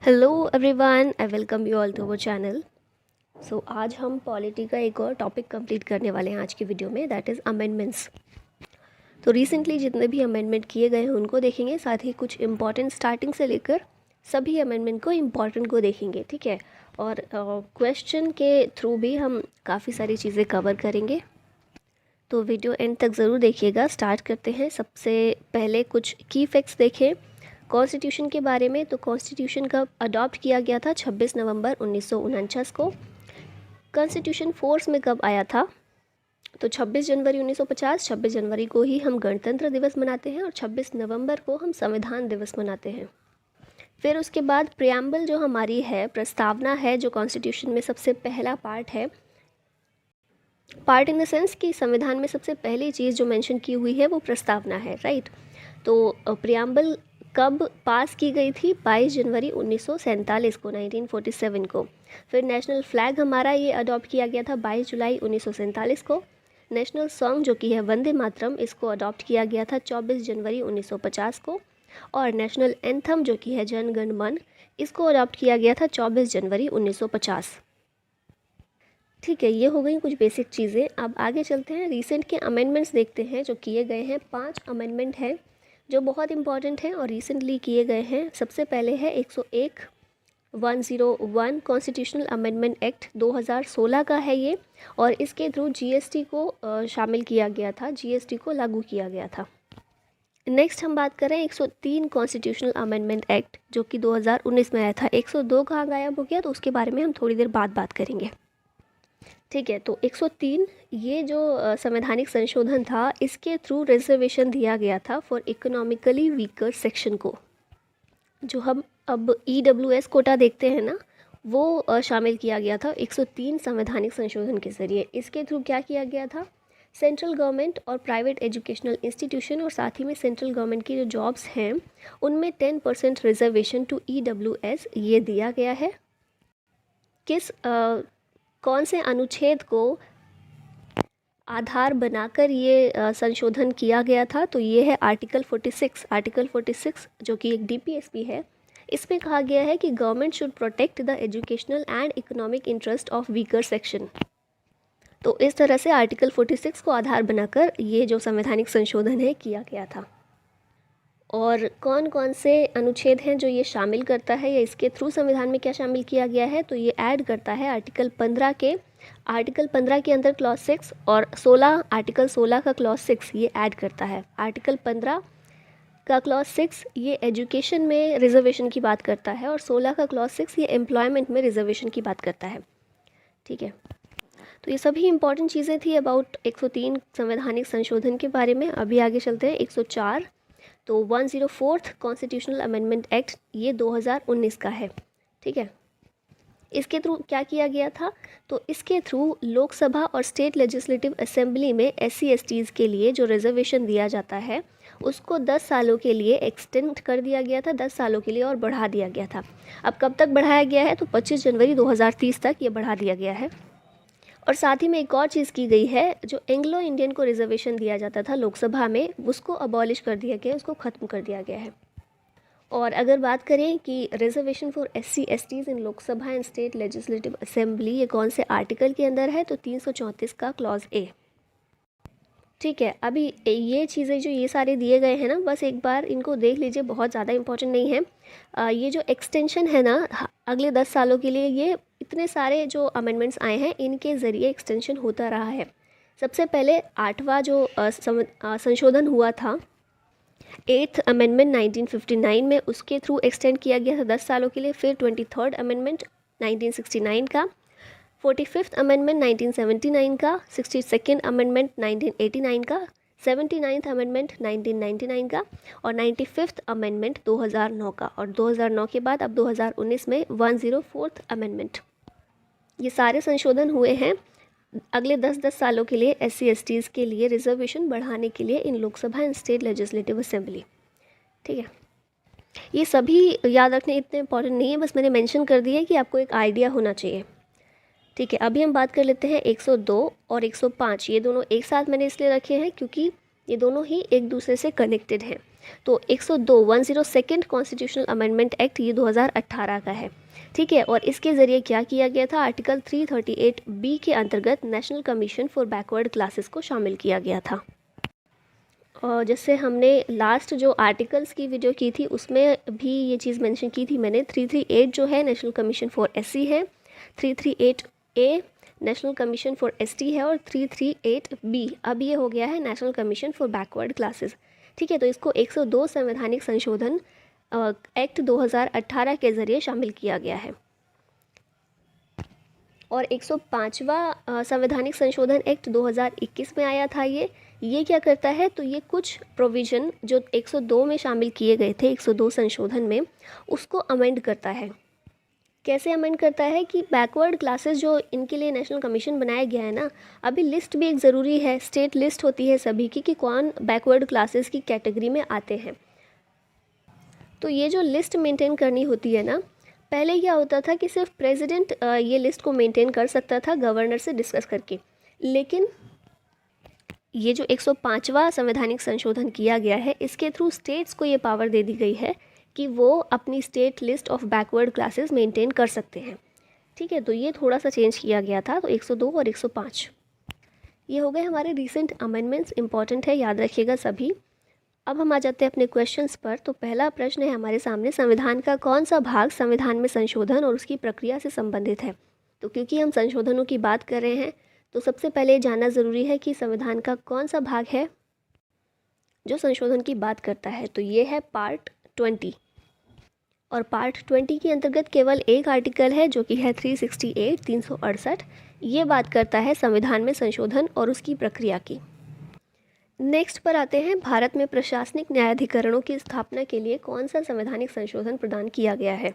Hello everyone, I welcome you all to our channel. आज हम polity का एक और टॉपिक कंप्लीट करने वाले हैं आज की वीडियो में, दैट इज़ अमेंडमेंट्स। तो रिसेंटली जितने भी अमेंडमेंट किए गए हैं उनको देखेंगे, साथ ही कुछ इम्पॉर्टेंट स्टार्टिंग से लेकर सभी अमेंडमेंट को इम्पॉर्टेंट को देखेंगे, ठीक है। और क्वेश्चन के थ्रू भी हम काफ़ी सारी चीज़ें कवर करेंगे, तो वीडियो एंड तक ज़रूर देखिएगा। स्टार्ट करते हैं। सबसे पहले कुछ की फैक्ट्स देखें कॉन्स्टिट्यूशन के बारे में। तो कॉन्स्टिट्यूशन कब अडॉप्ट किया गया था? 26 नवंबर 1949 को। कॉन्स्टिट्यूशन फोर्स में कब आया था? तो 26 जनवरी 1950। 26 जनवरी को ही हम गणतंत्र दिवस मनाते हैं और 26 नवंबर को हम संविधान दिवस मनाते हैं। फिर उसके बाद प्रियम्बल जो हमारी है, प्रस्तावना है, जो कॉन्स्टिट्यूशन में सबसे पहला पार्ट है। पार्ट इन द सेंस कि संविधान में सबसे पहली चीज़ जो मेंशन की हुई है वो प्रस्तावना है, राइट। तो प्रियम्बल कब पास की गई थी? 22 जनवरी 1947 को, 1947 को। फिर नेशनल फ्लैग हमारा ये अडॉप्ट किया गया था 22 जुलाई 1947 को। नेशनल सॉन्ग जो कि है वंदे मातरम, इसको अडॉप्ट किया गया था 24 जनवरी 1950 को। और नेशनल एंथम जो कि है जन गण मन, इसको अडॉप्ट किया गया था 24 जनवरी 1950। ठीक है, ये हो गई कुछ बेसिक चीज़ें। अब आगे चलते हैं, रिसेंट के अमेंडमेंट्स देखते हैं जो किए गए हैं। 5 अमेंडमेंट हैं जो बहुत इंपॉर्टेंट हैं और रिसेंटली किए गए हैं। सबसे पहले है 101 कॉन्स्टिट्यूशनल अमेंडमेंट एक्ट 2016 का है ये, और इसके थ्रू जीएसटी को शामिल किया गया था, जीएसटी को लागू किया गया था। नेक्स्ट हम बात करें 103 कॉन्स्टिट्यूशनल अमेंडमेंट एक्ट जो कि 2019 में आया था। 102 कहाँ गायब हो गया, तो उसके बारे में हम थोड़ी देर बाद बात करेंगे, ठीक है। तो 103 ये जो संवैधानिक संशोधन था, इसके थ्रू रिजर्वेशन दिया गया था फॉर इकोनॉमिकली वीकर सेक्शन को। जो हम अब EWS कोटा देखते हैं ना, वो शामिल किया गया था 103 संवैधानिक संशोधन के ज़रिए। इसके थ्रू क्या किया गया था? सेंट्रल गवर्नमेंट और प्राइवेट एजुकेशनल इंस्टीट्यूशन और साथ ही में सेंट्रल गवर्नमेंट की जो जॉब्स हैं उनमें 10% रिजर्वेशन टू EWS ये दिया गया है। किस कौन से अनुच्छेद को आधार बनाकर ये संशोधन किया गया था? तो ये है आर्टिकल 46। आर्टिकल 46 जो कि एक DPSP है, इसमें कहा गया है कि government should protect the educational and economic interest of weaker section. तो इस तरह से आर्टिकल 46 को आधार बनाकर ये जो संवैधानिक संशोधन है किया गया था। और कौन कौन से अनुच्छेद हैं जो ये शामिल करता है या इसके थ्रू संविधान में क्या शामिल किया गया है? तो ये ऐड करता है आर्टिकल 15 के अंदर क्लॉज 6 और आर्टिकल 16 का क्लॉज 6 ये ऐड करता है। आर्टिकल 15 का क्लॉज 6 ये एजुकेशन में रिजर्वेशन की बात करता है और 16 का क्लॉज 6 ये एम्प्लॉयमेंट में रिजर्वेशन की बात करता है, ठीक है। तो ये सभी इंपॉर्टेंट चीज़ें थी अबाउट 103 संवैधानिक संशोधन के बारे में। अभी आगे चलते हैं 104। तो 104th कॉन्स्टिट्यूशनल अमेंडमेंट एक्ट ये 2019 का है, ठीक है। इसके थ्रू क्या किया गया था? तो इसके थ्रू लोकसभा और स्टेट लेजिस्लेटिव असेंबली में SC/STs के लिए जो रिजर्वेशन दिया जाता है उसको 10 सालों के लिए एक्सटेंड कर दिया गया था, 10 सालों के लिए और बढ़ा दिया गया था। अब कब तक बढ़ाया गया है? तो 25 जनवरी 2030 तक ये बढ़ा दिया गया है। और साथ ही में एक और चीज़ की गई है, जो एंग्लो इंडियन को रिजर्वेशन दिया जाता था लोकसभा में, उसको अबॉलिश कर दिया गया है, उसको ख़त्म कर दिया गया है। और अगर बात करें कि reservation for SC/STs in Lok Sabha and state legislative assembly ये कौन से आर्टिकल के अंदर है? तो 334 का क्लॉज A, ठीक है। अभी ये चीज़ें जो ये सारे दिए गए हैं ना, बस एक बार इनको देख लीजिए, बहुत ज़्यादा इंपॉर्टेंट नहीं है। ये जो एक्सटेंशन है ना अगले 10 सालों के लिए, ये इतने सारे जो अमेंडमेंट्स आए हैं इनके ज़रिए एक्सटेंशन होता रहा है। सबसे पहले 8वां जो संशोधन हुआ था, 8th अमेंडमेंट 1959 में, उसके थ्रू एक्सटेंड किया गया था 10 सालों के लिए। फिर 23rd अमेंडमेंट 1969 का, 45th अमेंडमेंट 1979 का, 62nd अमेंडमेंट 1989 का, 79th अमेंडमेंट 1999 का और 95th अमेंडमेंट 2009 का। और 2009 के बाद अब 2019 में 104th अमेंडमेंट। ये सारे संशोधन हुए हैं अगले 10-10 सालों के लिए SC/STs के लिए रिजर्वेशन बढ़ाने के लिए in Lok Sabha and state legislative assembly, ठीक है। ये सभी याद रखने इतने इंपॉर्टेंट नहीं है, बस मैंने मेंशन कर दिया है कि आपको एक आइडिया होना चाहिए, ठीक है। अभी हम बात कर लेते हैं 102 और 105। ये दोनों एक साथ मैंने इसलिए रखे हैं क्योंकि ये दोनों ही एक दूसरे से कनेक्टेड हैं। तो 102 102 कॉन्स्टिट्यूशनल अमेंडमेंट एक्ट ये 2018 का है, ठीक है। और इसके ज़रिए क्या किया गया था, आर्टिकल 338 बी के अंतर्गत national commission for backward classes को शामिल किया गया था। और जैसे हमने लास्ट जो आर्टिकल्स की वीडियो की थी उसमें भी ये चीज़ मेंशन की थी मैंने, 338 जो है नेशनल कमीशन फॉर एससी है, 338 ए नेशनल कमीशन फॉर एसटी है और 338 बी अब ये हो गया है national commission for backward classes, ठीक है। तो इसको 102 संवैधानिक संशोधन एक्ट 2018 के ज़रिए शामिल किया गया है। और 105वां संवैधानिक संशोधन एक्ट 2021 में आया था। ये क्या करता है, तो ये कुछ प्रोविज़न जो 102 में शामिल किए गए थे, 102 संशोधन में, उसको अमेंड करता है। कैसे अमेंड करता है कि बैकवर्ड क्लासेस जो इनके लिए नेशनल कमीशन बनाया गया है ना, अभी लिस्ट भी एक ज़रूरी है, स्टेट लिस्ट होती है सभी की कि कौन बैकवर्ड क्लासेस की कैटेगरी में आते हैं। तो ये जो लिस्ट मेंटेन करनी होती है ना, पहले क्या होता था कि सिर्फ प्रेसिडेंट ये लिस्ट को मेंटेन कर सकता था गवर्नर से डिस्कस करके, लेकिन ये जो 105वां संवैधानिक संशोधन किया गया है इसके थ्रू स्टेट्स को ये पावर दे दी गई है कि वो अपनी state list of backward classes maintain कर सकते हैं, ठीक है। तो ये थोड़ा सा चेंज किया गया था। तो 102 और 105 ये हो गए हमारे रिसेंट अमेंडमेंट्स, इंपॉर्टेंट है, याद रखिएगा सभी। अब हम आ जाते हैं अपने क्वेश्चंस पर। तो पहला प्रश्न है हमारे सामने, संविधान का कौन सा भाग संविधान में संशोधन और उसकी प्रक्रिया से संबंधित है। तो क्योंकि हम संशोधनों की बात कर रहे हैं तो सबसे पहले जानना ज़रूरी है कि संविधान का कौन सा भाग है जो संशोधन की बात करता है। तो ये है पार्ट 20, और पार्ट 20 के अंतर्गत केवल एक आर्टिकल है जो कि है 368 ये बात करता है संविधान में संशोधन और उसकी प्रक्रिया की। नेक्स्ट पर आते हैं, भारत में प्रशासनिक न्यायाधिकरणों की स्थापना के लिए कौन सा संवैधानिक संशोधन प्रदान किया गया है।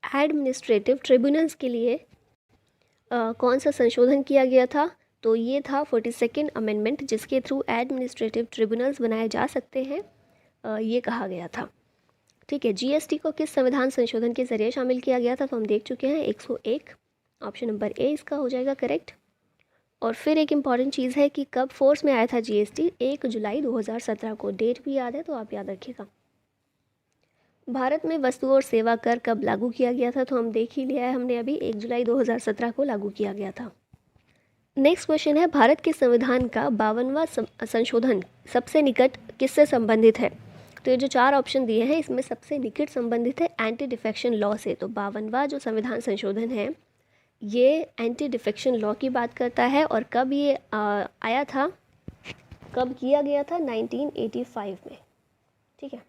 एडमिनिस्ट्रेटिव ट्रिब्यूनल्स के लिए कौन सा संशोधन किया गया था, तो ये था 42nd अमेंडमेंट, जिसके थ्रू एडमिनिस्ट्रेटिव ट्रिब्यूनल्स बनाए जा सकते हैं, ये कहा गया था, ठीक है। जीएसटी को किस संविधान संशोधन के ज़रिए शामिल किया गया था, तो हम देख चुके हैं 101, ऑप्शन नंबर ए इसका हो जाएगा करेक्ट। और फिर एक इम्पॉर्टेंट चीज़ है कि कब फोर्स में आया था जीएसटी, 1 जुलाई 2017 को, डेट भी याद है तो आप याद रखिएगा। भारत में वस्तु और सेवा कर कब लागू किया गया था, तो हम देख ही लिया है हमने अभी, 1 जुलाई 2017 को लागू किया गया था। नेक्स्ट क्वेश्चन है, भारत के संविधान का 52वां संशोधन सबसे निकट किससे संबंधित है। तो ये जो 4 ऑप्शन दिए हैं इसमें सबसे निकट संबंधित है एंटी डिफेक्शन लॉ से। तो 52वां जो संविधान संशोधन है ये एंटी डिफेक्शन लॉ की बात करता है। और कब ये आया था, कब किया गया था, 1985 में, ठीक है।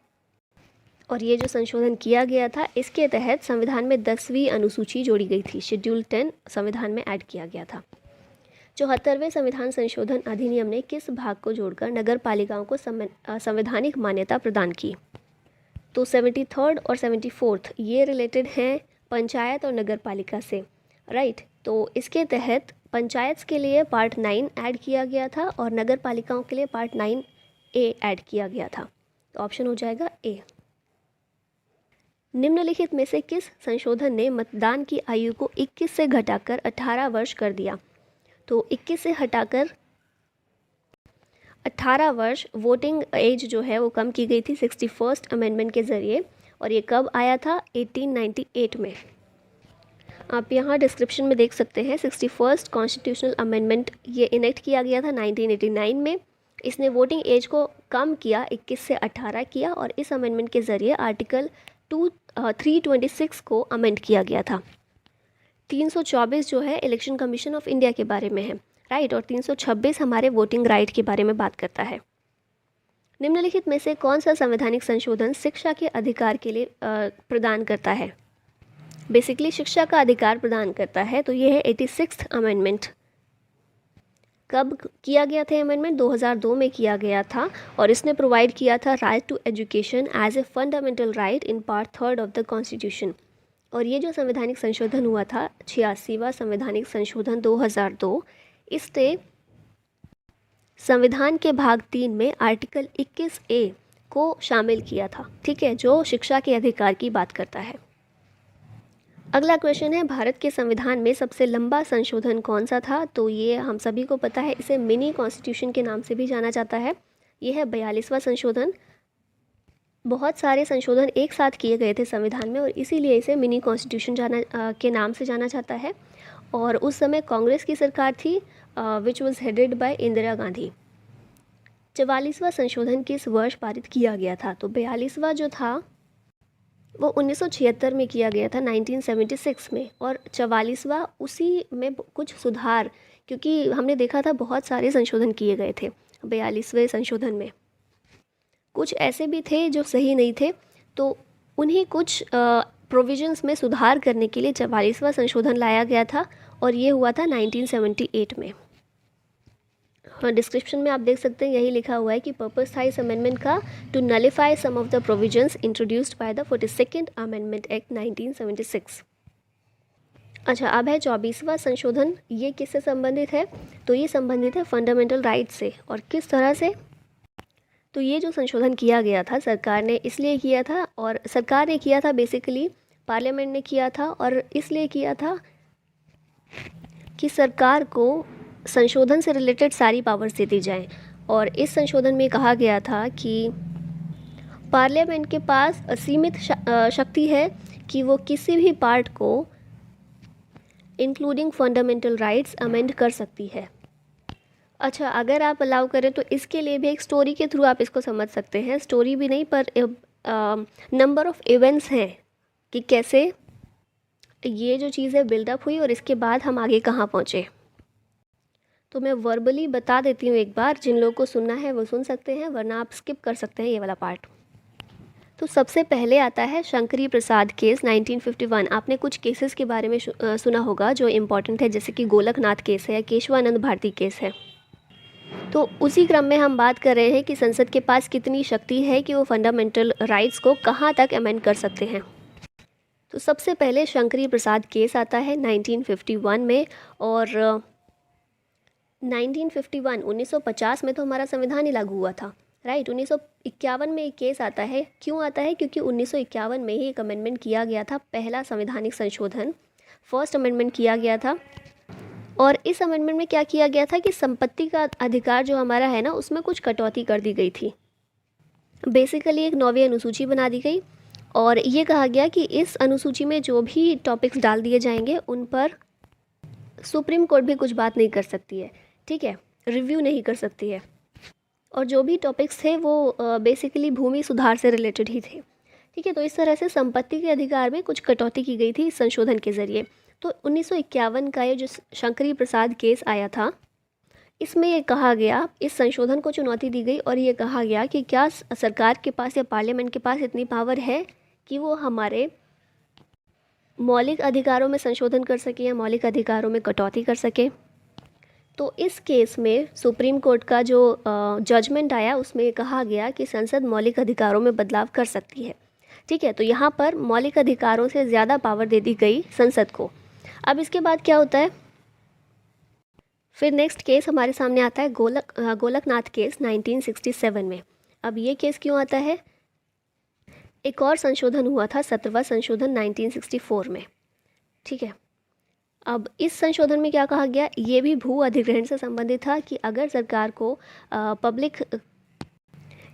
और ये जो संशोधन किया गया था इसके तहत संविधान में 10वीं अनुसूची जोड़ी गई थी, शेड्यूल 10 संविधान में ऐड किया गया था। 74वें संविधान संशोधन अधिनियम ने किस भाग को जोड़कर नगर पालिकाओं को संवैधानिक मान्यता प्रदान की। तो 73rd और 74th ये रिलेटेड हैं पंचायत और नगर पालिका से, राइट। तो इसके तहत पंचायत के लिए पार्ट 9 ऐड किया गया था और नगर पालिकाओं के लिए पार्ट 9A ऐड किया गया था। तो ऑप्शन हो जाएगा ए। निम्नलिखित में से किस संशोधन ने मतदान की आयु को 21 से घटाकर 18 वर्ष कर दिया। तो 21 से हटाकर 18 वर्ष वोटिंग एज जो है वो कम की गई थी 61st अमेंडमेंट के ज़रिए। और ये कब आया था, 1898 में। आप यहाँ डिस्क्रिप्शन में देख सकते हैं 61st कॉन्स्टिट्यूशनल अमेंडमेंट ये इनेक्ट किया गया था 1989 में। इसने वोटिंग एज को कम किया, 21 से 18 किया, और इस अमेंडमेंट के ज़रिए आर्टिकल 326 को अमेंड किया गया था। 324 जो है इलेक्शन कमीशन ऑफ इंडिया के बारे में है, राइट। और 326 हमारे वोटिंग राइट के बारे में बात करता है। निम्नलिखित में से कौन सा संवैधानिक संशोधन शिक्षा के अधिकार के लिए प्रदान करता है, बेसिकली शिक्षा का अधिकार प्रदान करता है। तो ये है 86th अमेंडमेंट। कब किया गया था अमेंडमेंट, 2002 में किया गया था। और इसने प्रोवाइड किया था right to education as a fundamental right in part 3 of the constitution. और ये जो संवैधानिक संशोधन हुआ था 86वां संवैधानिक संशोधन 2002, इसने संविधान के भाग 3 में आर्टिकल 21A को शामिल किया था, ठीक है, जो शिक्षा के अधिकार की बात करता है। अगला क्वेश्चन है, भारत के संविधान में सबसे लंबा संशोधन कौन सा था। तो ये हम सभी को पता है, इसे मिनी कॉन्स्टिट्यूशन के नाम से भी जाना जाता है। ये है 42वां संशोधन बहुत सारे संशोधन एक साथ किए गए थे संविधान में और इसीलिए इसे मिनी कॉन्स्टिट्यूशन के नाम से जाना जाता है। और उस समय कांग्रेस की सरकार थी which was headed by Indira Gandhi. 44वां संशोधन किस वर्ष पारित किया गया था? तो 42वां जो था वो 1976 में किया गया था, 1976 में। और 44वां उसी में कुछ सुधार, क्योंकि हमने देखा था बहुत सारे संशोधन किए गए थे 42वें संशोधन में। कुछ ऐसे भी थे जो सही नहीं थे, तो उन्हीं कुछ प्रोविजंस में सुधार करने के लिए 44वां संशोधन लाया गया था और ये हुआ था 1978 में। डिस्क्रिप्शन में आप देख सकते हैं यही लिखा हुआ है कि पर्पस था इस अमेंडमेंट का to nullify some of the provisions introduced by the 42nd amendment act 1976। अच्छा, अब है 24वां संशोधन। ये किससे संबंधित है? तो ये संबंधित है फंडामेंटल राइट से। और किस तरह से? तो ये जो संशोधन किया गया था सरकार ने इसलिए किया था, और सरकार ने किया था बेसिकली, पार्लियामेंट ने किया था, और इसलिए किया था कि सरकार को संशोधन से रिलेटेड सारी पावर्स दे दी जाएं। और इस संशोधन में कहा गया था कि पार्लियामेंट के पास असीमित शक्ति है कि वो किसी भी पार्ट को इंक्लूडिंग फंडामेंटल राइट्स अमेंड कर सकती है। अच्छा, अगर आप अलाउ करें तो इसके लिए भी एक स्टोरी के थ्रू आप इसको समझ सकते हैं। स्टोरी भी नहीं, पर नंबर ऑफ इवेंट्स हैं कि कैसे ये जो चीज़ें बिल्डअप हुई और इसके बाद हम आगे कहाँ पहुँचे। तो मैं वर्बली बता देती हूँ एक बार, जिन लोगों को सुनना है वो सुन सकते हैं, वरना आप स्किप कर सकते हैं ये वाला पार्ट। तो सबसे पहले आता है शंकरी प्रसाद केस 1951। आपने कुछ केसेस के बारे में सुना होगा जो इम्पॉर्टेंट है, जैसे कि गोलकनाथ केस है या केशवानंद भारती केस है। तो उसी क्रम में हम बात कर रहे हैं कि संसद के पास कितनी शक्ति है कि वो फंडामेंटल राइट्स को कहाँ तक अमेंड कर सकते हैं। तो सबसे पहले शंकरी प्रसाद केस आता है 1951 में। और 1950 में तो हमारा संविधान ही लागू हुआ था, राइट। 1951 में एक केस आता है। क्यों आता है? क्योंकि 1951 में ही एक अमेंडमेंट किया गया था, पहला संवैधानिक संशोधन, फर्स्ट अमेंडमेंट किया गया था। और इस अमेंडमेंट में क्या किया गया था कि संपत्ति का अधिकार जो हमारा है ना, उसमें कुछ कटौती कर दी गई थी। बेसिकली एक 9वीं अनुसूची बना दी गई और ये कहा गया कि इस अनुसूची में जो भी टॉपिक्स डाल दिए जाएंगे उन पर सुप्रीम कोर्ट भी कुछ बात नहीं कर सकती है, ठीक है, रिव्यू नहीं कर सकती है। और जो भी टॉपिक्स थे वो बेसिकली भूमि सुधार से रिलेटेड ही थे, ठीक है। तो इस तरह से संपत्ति के अधिकार में कुछ कटौती की गई थी इस संशोधन के ज़रिए। तो 1951 का ये जो शंकरी प्रसाद केस आया था, इसमें ये कहा गया, इस संशोधन को चुनौती दी गई और ये कहा गया कि क्या सरकार के पास या पार्लियामेंट के पास इतनी पावर है कि वो हमारे मौलिक अधिकारों में संशोधन कर सके या मौलिक अधिकारों में कटौती कर सके। तो इस केस में सुप्रीम कोर्ट का जो जजमेंट आया उसमें कहा गया कि संसद मौलिक अधिकारों में बदलाव कर सकती है, ठीक है। तो यहाँ पर मौलिक अधिकारों से ज़्यादा पावर दे दी गई संसद को। अब इसके बाद क्या होता है? फिर नेक्स्ट केस हमारे सामने आता है गोलकनाथ केस 1967 में। अब ये केस क्यों आता है? एक और संशोधन हुआ था, 17वां संशोधन 1964 में, ठीक है। अब इस संशोधन में क्या कहा गया? ये भी भू अधिग्रहण से संबंधित था कि अगर सरकार को पब्लिक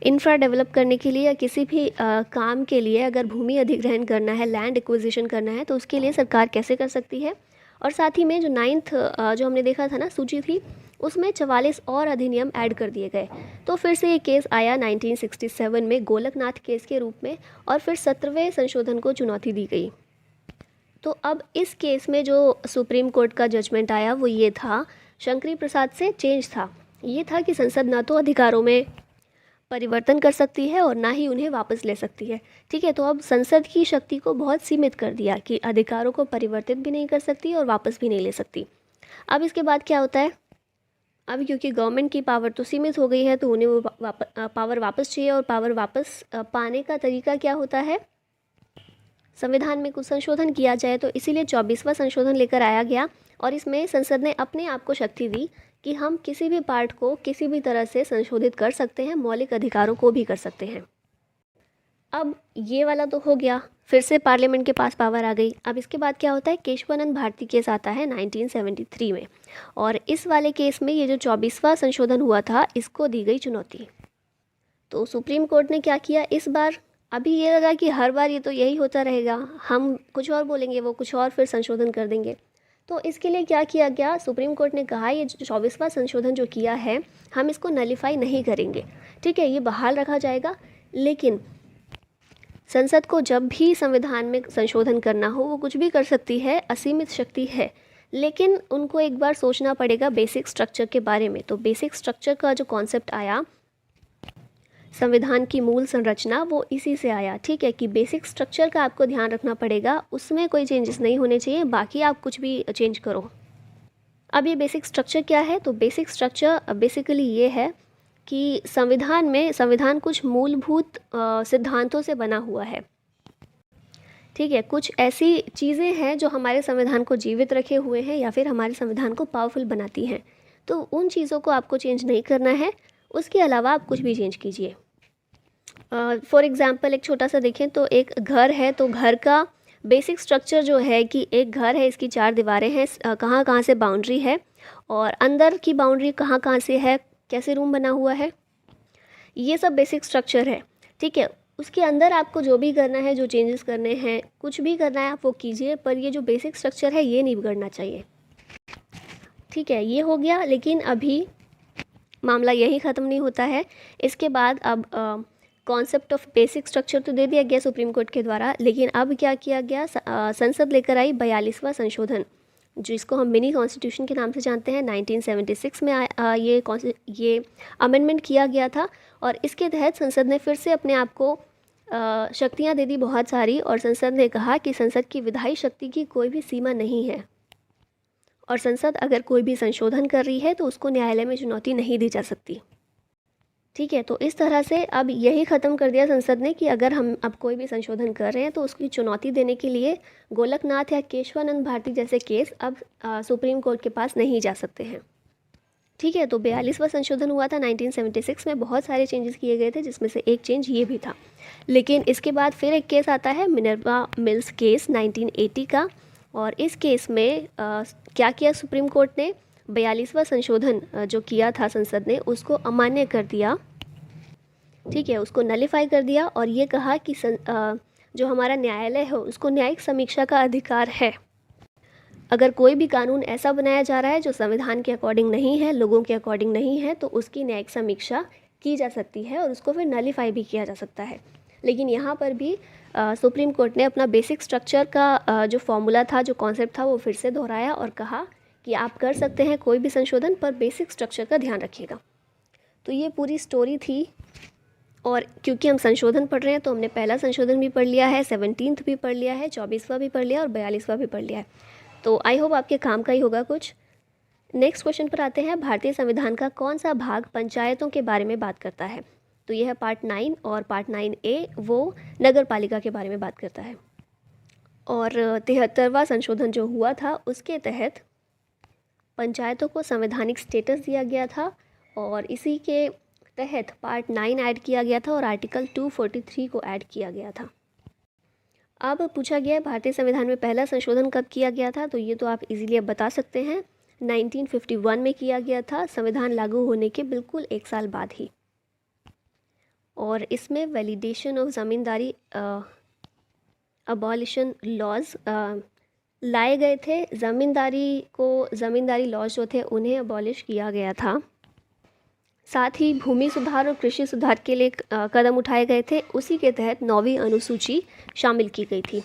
इंफ्रा डेवलप करने के लिए या किसी भी काम के लिए अगर भूमि अधिग्रहण करना है, लैंड एक्विजिशन करना है, तो उसके लिए सरकार कैसे कर सकती है। और साथ ही में जो 9th जो हमने देखा था ना सूची थी, उसमें 44 और अधिनियम ऐड कर दिए गए। तो फिर से ये केस आया 1967 में गोलकनाथ केस के रूप में और फिर 17वें संशोधन को चुनौती दी गई। तो अब इस केस में जो सुप्रीम कोर्ट का जजमेंट आया वो ये था, शंकरी प्रसाद से चेंज था, ये था कि संसद ना तो अधिकारों में परिवर्तन कर सकती है और ना ही उन्हें वापस ले सकती है, ठीक है। तो अब संसद की शक्ति को बहुत सीमित कर दिया कि अधिकारों को परिवर्तित भी नहीं कर सकती और वापस भी नहीं ले सकती। अब इसके बाद क्या होता है? अब क्योंकि गवर्नमेंट की पावर तो सीमित हो गई है तो उन्हें वो पावर वापस चाहिए, और पावर वापस पाने का तरीका क्या होता है? संविधान में कुछ संशोधन किया जाए। तो इसीलिए 24वां संशोधन लेकर आया गया और इसमें संसद ने अपने आप को शक्ति दी कि हम किसी भी पार्ट को किसी भी तरह से संशोधित कर सकते हैं, मौलिक अधिकारों को भी कर सकते हैं। अब ये वाला तो हो गया, फिर से पार्लियामेंट के पास पावर आ गई। अब इसके बाद क्या होता है? केशवानंद भारती केस आता है 1973 में और इस वाले केस में ये जो 24वां संशोधन हुआ था इसको दी गई चुनौती। तो सुप्रीम कोर्ट ने क्या किया? इस बार अभी ये लगा कि हर बार ये तो यही होता रहेगा, हम कुछ और बोलेंगे, वो कुछ और फिर संशोधन कर देंगे। तो इसके लिए क्या किया गया, सुप्रीम कोर्ट ने कहा ये 24वां संशोधन जो किया है हम इसको नलीफाई नहीं करेंगे, ठीक है, ये बहाल रखा जाएगा। लेकिन संसद को जब भी संविधान में संशोधन करना हो वो कुछ भी कर सकती है, असीमित शक्ति है, लेकिन उनको एक बार सोचना पड़ेगा बेसिक स्ट्रक्चर के बारे में। तो बेसिक स्ट्रक्चर का जो कॉन्सेप्ट आया, संविधान की मूल संरचना, वो इसी से आया, ठीक है, कि बेसिक स्ट्रक्चर का आपको ध्यान रखना पड़ेगा, उसमें कोई चेंजेस नहीं होने चाहिए, बाकी आप कुछ भी चेंज करो। अब ये बेसिक स्ट्रक्चर क्या है, तो बेसिक स्ट्रक्चर बेसिकली ये है कि संविधान कुछ मूलभूत सिद्धांतों से बना हुआ है, ठीक है, कुछ ऐसी चीज़ें हैं जो हमारे संविधान को जीवित रखे हुए हैं या फिर हमारे संविधान को पावरफुल बनाती हैं। तो उन चीज़ों को आपको चेंज नहीं करना है, उसके अलावा आप कुछ भी चेंज कीजिए। फॉर एग्ज़ाम्पल एक छोटा सा देखें तो एक घर है, तो घर का बेसिक स्ट्रक्चर जो है कि एक घर है, इसकी 4 दीवारें हैं, कहाँ कहाँ से बाउंड्री है और अंदर की बाउंड्री कहाँ कहाँ से है, कैसे रूम बना हुआ है, ये सब बेसिक स्ट्रक्चर है, ठीक है। उसके अंदर आपको जो भी करना है, जो चेंजेस करने हैं, कुछ भी करना है आप वो कीजिए, पर ये जो बेसिक स्ट्रक्चर है ये नहीं बिगड़ना चाहिए, ठीक है। ये हो गया, लेकिन अभी मामला यही ख़त्म नहीं होता है। इसके बाद अब कॉन्सेप्ट ऑफ बेसिक स्ट्रक्चर तो दे दिया गया सुप्रीम कोर्ट के द्वारा, लेकिन अब क्या किया गया, संसद लेकर आई 42वां संशोधन, जिसको हम मिनी कॉन्स्टिट्यूशन के नाम से जानते हैं। 1976 में ये अमेंडमेंट किया गया था और इसके तहत संसद ने फिर से अपने आप को शक्तियाँ दे दी बहुत सारी, और संसद ने कहा कि संसद की विधायी शक्ति की कोई भी सीमा नहीं है और संसद अगर कोई भी संशोधन कर रही है तो उसको न्यायालय में चुनौती नहीं दी जा सकती, ठीक है। तो इस तरह से अब यही ख़त्म कर दिया संसद ने कि अगर हम अब कोई भी संशोधन कर रहे हैं तो उसकी चुनौती देने के लिए गोलकनाथ या केशवानंद भारती जैसे केस अब सुप्रीम कोर्ट के पास नहीं जा सकते हैं, ठीक है। तो 42वां संशोधन हुआ था 1976 में, बहुत सारे चेंजेस किए गए थे, जिसमें से एक चेंज ये भी था। लेकिन इसके बाद फिर एक केस आता है, मिनर्वा मिल्स केस 1980 का, और इस केस में क्या किया सुप्रीम कोर्ट ने, 42वां संशोधन जो किया था संसद ने उसको अमान्य कर दिया, ठीक है, उसको नलीफाई कर दिया और ये कहा कि जो हमारा न्यायालय है उसको न्यायिक समीक्षा का अधिकार है। अगर कोई भी कानून ऐसा बनाया जा रहा है जो संविधान के अकॉर्डिंग नहीं है, लोगों के अकॉर्डिंग नहीं है, तो उसकी न्यायिक समीक्षा की जा सकती है और उसको फिर नलीफाई भी किया जा सकता है। लेकिन यहाँ पर भी सुप्रीम कोर्ट ने अपना बेसिक स्ट्रक्चर का जो फॉर्मूला था, जो कॉन्सेप्ट था, वो फिर से दोहराया और कहा कि आप कर सकते हैं कोई भी संशोधन, पर बेसिक स्ट्रक्चर का ध्यान रखिएगा। तो ये पूरी स्टोरी थी, और क्योंकि हम संशोधन पढ़ रहे हैं तो हमने पहला संशोधन भी पढ़ लिया है, 17th भी पढ़ लिया है, 24वां भी पढ़ लिया और 42वां भी पढ़ लिया है। तो आई होप आपके काम का ही होगा कुछ। नेक्स्ट क्वेश्चन पर आते हैं, भारतीय संविधान का कौन सा भाग पंचायतों के बारे में बात करता है। तो यह है पार्ट 9, और पार्ट 9A वो नगर पालिका के बारे में बात करता है। और 73वां संशोधन जो हुआ था उसके तहत पंचायतों को संवैधानिक स्टेटस दिया गया था, और इसी के तहत पार्ट 9 ऐड किया गया था और आर्टिकल 243 को ऐड किया गया था। अब पूछा गया है भारतीय संविधान में पहला संशोधन कब किया गया था, तो ये तो आप इजीली अब बता सकते हैं, 1951 में किया गया था, संविधान लागू होने के बिल्कुल 1 साल बाद ही। और इसमें validation of zamindari abolition laws लाए गए थे। ज़मींदारी लॉज जो थे उन्हें अबॉलिश किया गया था। साथ ही भूमि सुधार और कृषि सुधार के लिए कदम उठाए गए थे। उसी के तहत 9वीं अनुसूची शामिल की गई थी।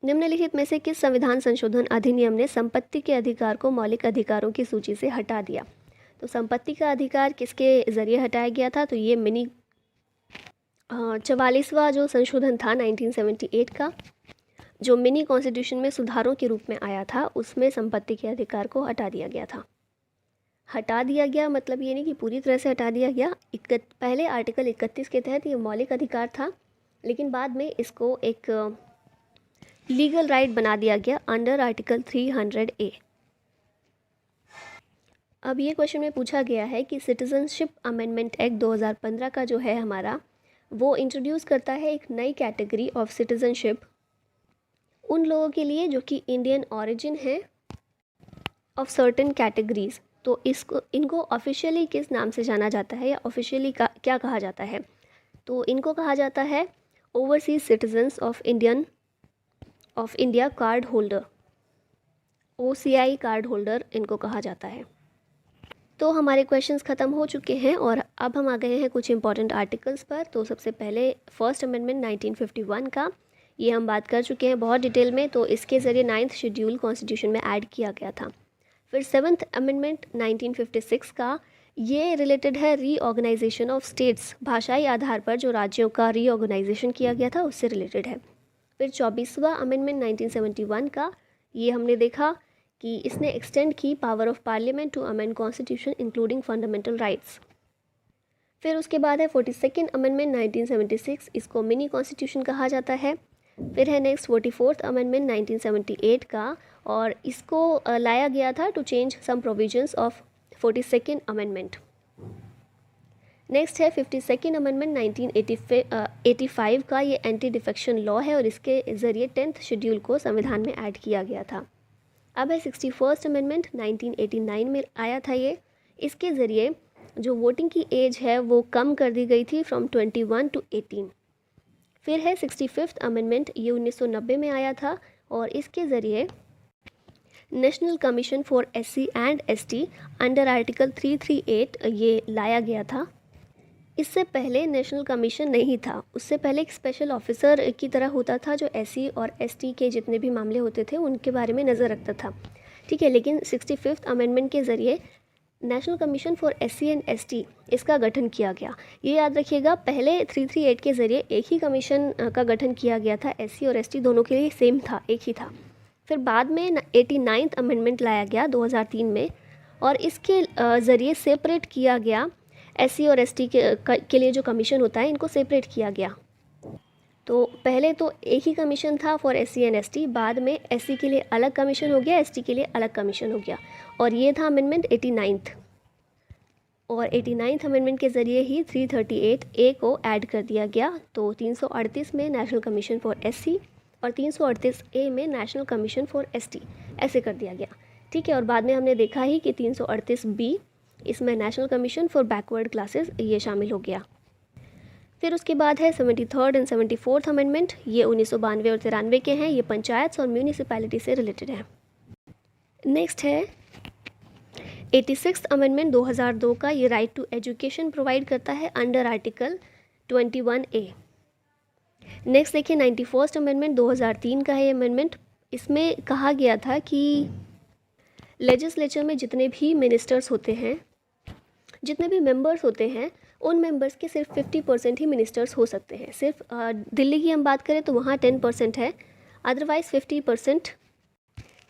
निम्नलिखित में से किस संविधान संशोधन अधिनियम ने संपत्ति के अधिकार को मौलिक अधिकारों की सूची से हटा दिया। तो संपत्ति का अधिकार किसके ज़रिए हटाया गया था, तो ये 44वां जो संशोधन था 1978 का, जो मिनी कॉन्स्टिट्यूशन में सुधारों के रूप में आया था, उसमें संपत्ति के अधिकार को हटा दिया गया था। हटा दिया गया मतलब ये नहीं कि पूरी तरह से हटा दिया गया। पहले आर्टिकल 31 के तहत ये मौलिक अधिकार था, लेकिन बाद में इसको एक लीगल राइट बना दिया गया अंडर आर्टिकल 300A। अब ये क्वेश्चन में पूछा गया है कि सिटीजनशिप अमेंडमेंट एक्ट 2015 का जो है हमारा, वो इंट्रोड्यूस करता है एक नई कैटेगरी ऑफ सिटीजनशिप उन लोगों के लिए जो कि इंडियन ऑरिजिन है ऑफ सर्टेन कैटेगरीज। तो इनको ऑफिशियली किस नाम से जाना जाता है या ऑफिशियली क्या कहा जाता है, तो इनको कहा जाता है overseas citizens of India card holder, OCI card holder इनको कहा जाता है। तो हमारे क्वेश्चंस ख़त्म हो चुके हैं और अब हम आ गए हैं कुछ इंपॉर्टेंट आर्टिकल्स पर। तो सबसे पहले फर्स्ट अमेंडमेंट 1951 का, ये हम बात कर चुके हैं बहुत डिटेल में, तो इसके ज़रिए 9th शेड्यूल कॉन्स्टिट्यूशन में ऐड किया गया था। फिर 7th अमेंडमेंट 1956 का, ये रिलेटेड है रीऑर्गेनाइजेशन ऑफ स्टेट्स, भाषाई आधार पर जो राज्यों का रीऑर्गेनाइजेशन किया गया था उससे रिलेटेड है। फिर 24वां अमेंडमेंट 1971 का, ये हमने देखा कि इसने एक्सटेंड की power of parliament to amend constitution including fundamental rights. फिर उसके बाद है 42nd अमेंडमेंट 1976, इसको मिनी कॉन्स्टिट्यूशन कहा जाता है। फिर है नेक्स्ट 44th अमेंडमेंट 1978 का, और इसको लाया गया था to change some provisions of 42nd amendment. Next है 52nd अमेंडमेंट 1985 का, ये एंटी डिफेक्शन लॉ है और इसके ज़रिए 10th शेड्यूल को संविधान में ऐड किया गया था। अब है 61st अमेंडमेंट 1989 में आया था ये, इसके ज़रिए जो वोटिंग की एज है वो कम कर दी गई थी फ्रॉम 21 to 18। फिर है 65th अमेंडमेंट, ये 1990 में आया था और इसके ज़रिए national commission for SC and ST under article 338 ये लाया गया था। इससे पहले नेशनल कमीशन नहीं था, उससे पहले एक स्पेशल ऑफिसर की तरह होता था जो SC और ST के जितने भी मामले होते थे उनके बारे में नज़र रखता था, ठीक है। लेकिन 65th अमेंडमेंट के ज़रिए national commission for SC and ST इसका गठन किया गया। ये याद रखिएगा, पहले 338 के ज़रिए एक ही कमीशन का गठन किया गया था, SC और ST दोनों के लिए सेम था, एक ही था। फिर बाद में 89th अमेंडमेंट लाया गया 2003 में और इसके ज़रिए सेपरेट किया गया SC और ST के लिए जो कमीशन होता है इनको सेपरेट किया गया। तो पहले तो एक ही कमीशन था फॉर SC एंड ST, बाद में SC के लिए अलग कमीशन हो गया, ST के लिए अलग कमीशन हो गया, और ये था अमेंडमेंट 89th। और 89th अमेंडमेंट के ज़रिए ही 338A को ऐड कर दिया गया। तो 338 में नेशनल कमीशन फॉर SC और 338A में नेशनल कमीशन फॉर ST ऐसे कर दिया गया, ठीक है। और बाद में हमने देखा ही कि 338B, इसमें national commission for backward classes ये शामिल हो गया। फिर उसके बाद है 73rd एंड 74th अमेंडमेंट, ये 1992 और 93 के हैं, ये पंचायत और म्यूनिसिपैलिटी से रिलेटेड है। नेक्स्ट है 86th अमेंडमेंट 2002 का, ये राइट टू एजुकेशन प्रोवाइड करता है अंडर आर्टिकल 21A। नेक्स्ट देखिए 91st अमेंडमेंट 2003 का है ये अमेंडमेंट, इसमें कहा गया था कि लेजिस्लेचर में जितने भी मिनिस्टर्स होते हैं, जितने भी मेंबर्स होते हैं, उन मेंबर्स के सिर्फ 50% ही मिनिस्टर्स हो सकते हैं। सिर्फ दिल्ली की हम बात करें तो वहाँ 10% है, अदरवाइज़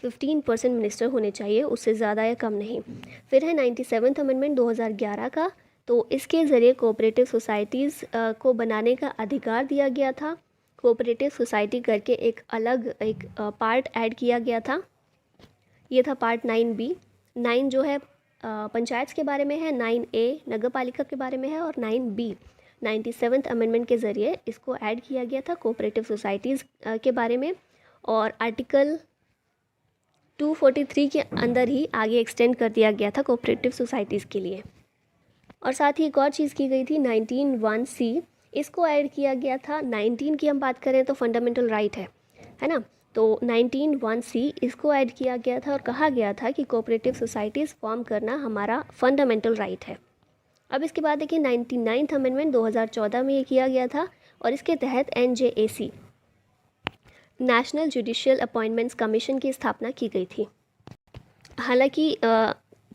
15% मिनिस्टर होने चाहिए, उससे ज़्यादा या कम नहीं। फिर है 97th अमेंडमेंट 2011 का, तो इसके ज़रिए कोऑपरेटिव सोसाइटीज़ को बनाने का अधिकार दिया गया था। कोऑपरेटिव सोसाइटी करके एक अलग पार्ट ऐड किया गया था, ये था पार्ट 9B। 9 जो है पंचायत के बारे में है, 9A नगर पालिका के बारे में है और 9B 97th अमेंडमेंट के ज़रिए इसको ऐड किया गया था कोऑपरेटिव सोसाइटीज़ के बारे में, और आर्टिकल 243 के अंदर ही आगे एक्सटेंड कर दिया गया था कोऑपरेटिव सोसाइटीज़ के लिए। और साथ ही एक और चीज़ की गई थी 19(1)(c), इसको ऐड किया गया था। 19 की हम बात करें तो फंडामेंटल राइट है ना, तो 19(1)(c) इसको ऐड किया गया था और कहा गया था कि कोऑपरेटिव सोसाइटीज़ फॉर्म करना हमारा फंडामेंटल राइट है। अब इसके बाद देखिए 99th अमेंडमेंट 2014 में ये किया गया था और इसके तहत NJAC national judicial appointments commission की स्थापना की गई थी। हालांकि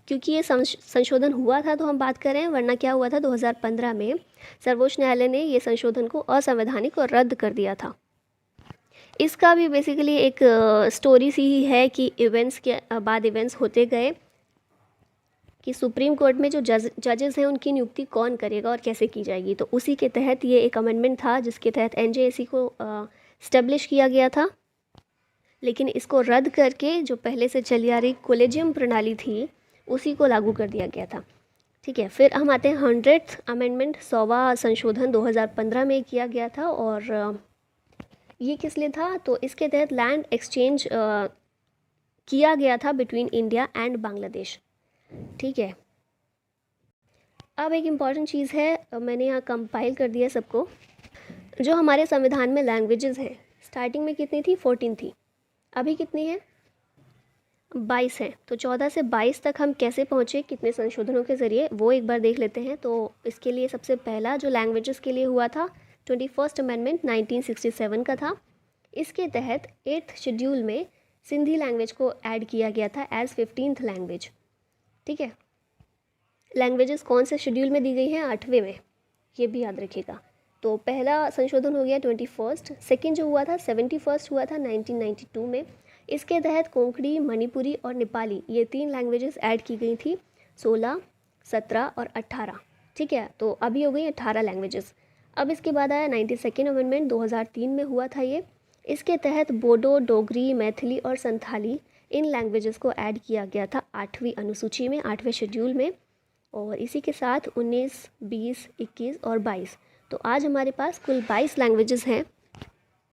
क्योंकि ये संशोधन हुआ था तो हम बात कर रहे हैं, वरना क्या हुआ था 2015 में सर्वोच्च न्यायालय ने ये संशोधन को असंवैधानिक और रद्द कर दिया था। इसका भी बेसिकली एक स्टोरी सी ही है कि इवेंट्स के बाद इवेंट्स होते गए कि सुप्रीम कोर्ट में जो जजेस हैं उनकी नियुक्ति कौन करेगा और कैसे की जाएगी, तो उसी के तहत ये एक अमेंडमेंट था जिसके तहत NJAC को स्टेब्लिश किया गया था। लेकिन इसको रद्द करके जो पहले से चली आ रही कोलेजियम प्रणाली थी उसी को लागू कर दिया गया था, ठीक है। फिर हम आते हैं 100th अमेंडमेंट, 100वां संशोधन 2015 में किया गया था, और ये किस लिए था, तो इसके तहत लैंड एक्सचेंज किया गया था बिटवीन इंडिया एंड बांग्लादेश, ठीक है। अब एक इम्पॉर्टेंट चीज़ है, मैंने यहाँ कंपाइल कर दिया सबको। जो हमारे संविधान में लैंग्वेजेस हैं, स्टार्टिंग में कितनी थी? 14 थी। अभी कितनी है? 22 है। तो 14 से 22 तक हम कैसे पहुँचे, कितने संशोधनों के ज़रिए, वो एक बार देख लेते हैं। तो इसके लिए सबसे पहला जो लैंग्वेजेस के लिए हुआ था, 21st अमेंडमेंट 1967 का था। इसके तहत 8th शेड्यूल में सिंधी लैंग्वेज को ऐड किया गया था एज़ 15th लैंग्वेज। ठीक है, लैंग्वेजेस कौन से शेड्यूल में दी गई हैं? 8वें में, ये भी याद रखिएगा। तो पहला संशोधन हो गया 21st, सेकेंड जो हुआ था 71st हुआ था 1992 में। इसके तहत कोंकणी, मणिपुरी और नेपाली, ये 3 लैंग्वेजेस ऐड की गई थी, 16, 17 और 18। ठीक है, तो अभी हो गई 18 लैंग्वेजेस। अब इसके बाद आया 92nd अमेंडमेंट, 2003 में हुआ था ये। इसके तहत बोडो, डोगरी, मैथिली और संथाली, इन लैंग्वेजेस को ऐड किया गया था 8वीं अनुसूची में, 8वें शेड्यूल में। और इसी के साथ 19, 20, 21 और 22, तो आज हमारे पास कुल 22 लैंग्वेजेस हैं